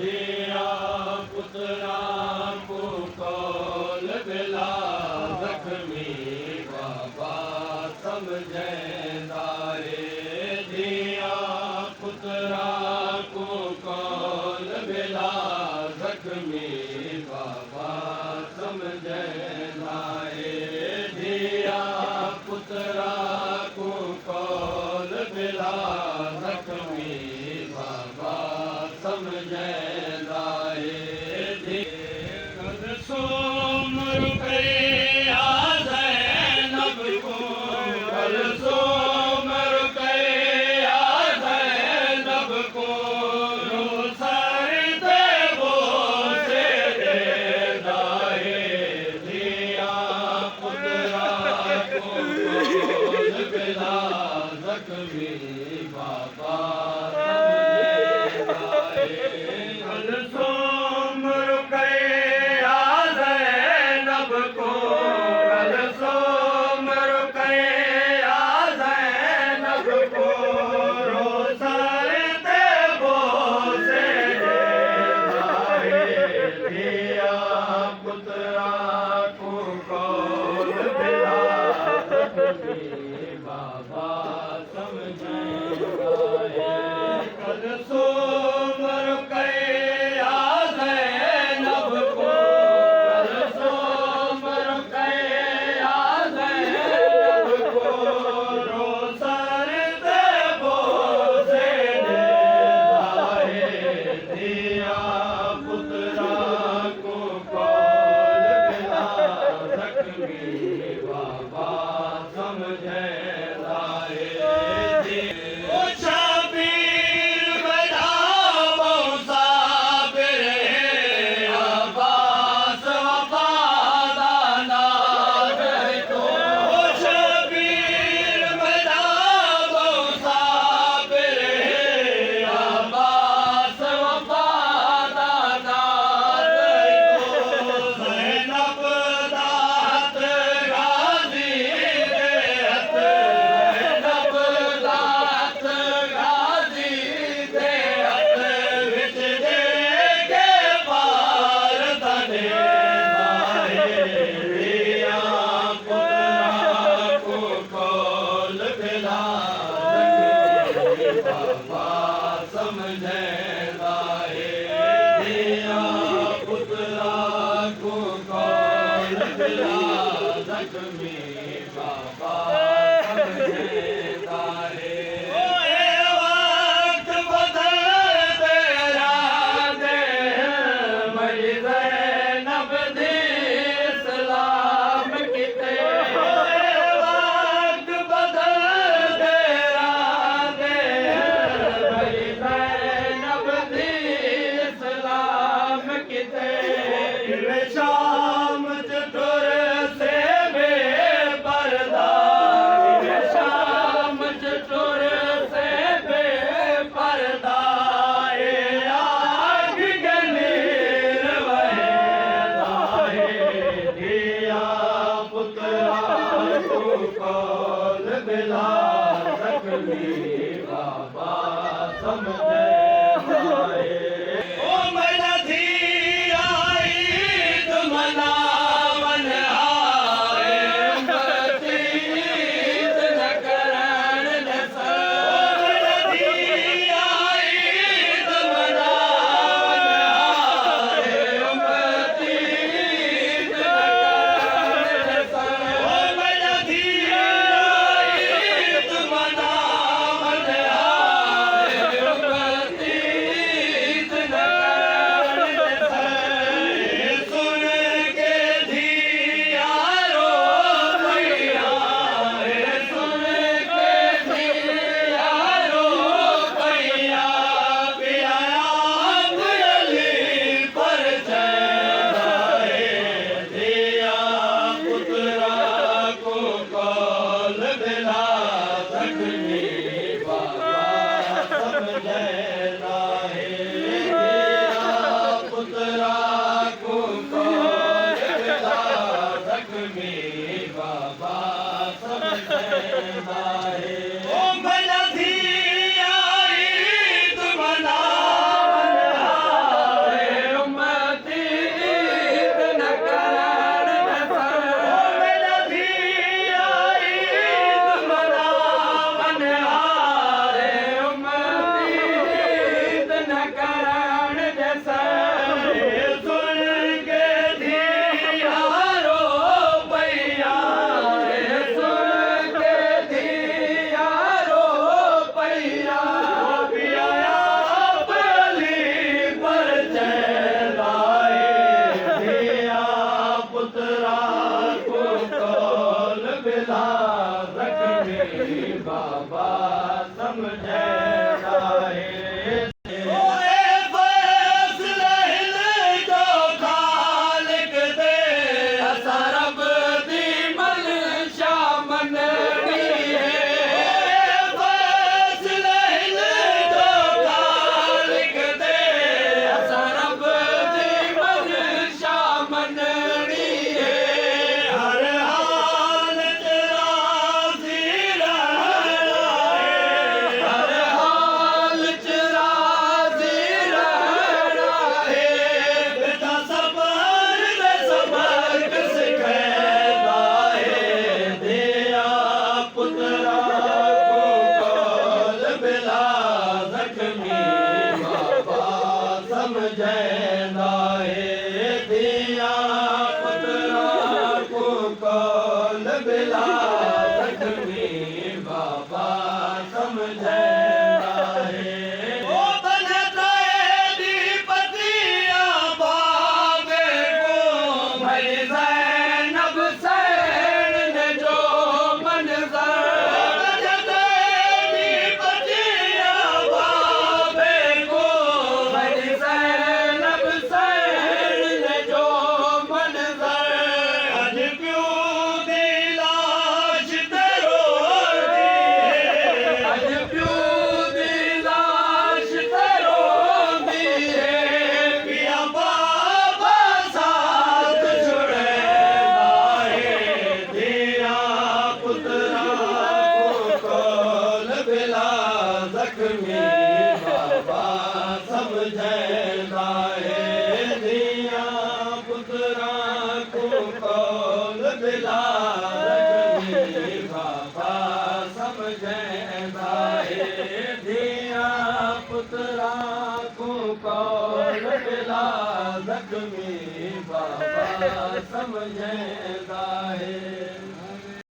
धिया पुत्रा को कौल बिला जख्मी बाबा समझेंदा रे धिया पुत्रा को कौल बिला जख्मी बाबा समझेंदा रे धिया पुत्रा को कौल बिला जख्मी बाबा समझेंदा रे कद सोम रुपया ज़ैनब को कद सोम रुपया ज़ैनब को रोसर देवो से देदा है धिया पुत्रा को कौल बिला जख्मी बाबा कद सोम रुपया ज़ैनब को कद सोम रुपया ज़ैनब को रोसर देवो से देदा है धिया पुत्रा को कौल बिला जख्मी बाबा समझेंदा है कद सोम रुपया ज़ैनब को कद सोम रुपया ज़ैनब को रोसर देवो से देदा है धिया पुत्रा को कौल बिला जख्मी बाबा समझेंदा है ओ शबीर बजावो साबिर अब्बास वफादाना है तो ओ शबीर बजावो साबिर अब्बास वफादाना है तो ज़ैनब दात गाज़ी देहत ज़ैनब दात गाज़ी देहत विच देके पार देदा है धिया पुत्रा को कौल बिला जख्मी बाबा समझेंदा है धिया पुत्रा को कौल बिला जख्मी बाबा समझेंदा है ओए वक्त बदल तेरा दे मरी ज़ैनब दी इस्लाम किते ओए वक्त बदल तेरा दे मरी ज़ैनब दी इस्लाम किते शाम च तुर से बेपर्दा समझंदा है दिया पुत्रा को कौन बिला जख्मी बाबा समझंदा है ओ बनता है दीपतिया बाबे को भाई ज़ैनब सैन ने जो मंज़र बनता है दीपतिया बाबे को भाई ज़ैनब सैन ने जो मंज़र अज प्यूं दी लाश ते रोंदी है अज प्यूं दी लाश ते रोंदी है पिया बाबा साथ छुड़ैंदा है दिया पुत्रा को कौन बिला जख्मी बाबा समझंदा है दिया पुत्रा को कौन बिला जख्मी बाबा समझंदा है दिया पुत्रा को कौन बिला जख्मी बाबा समझंदा है।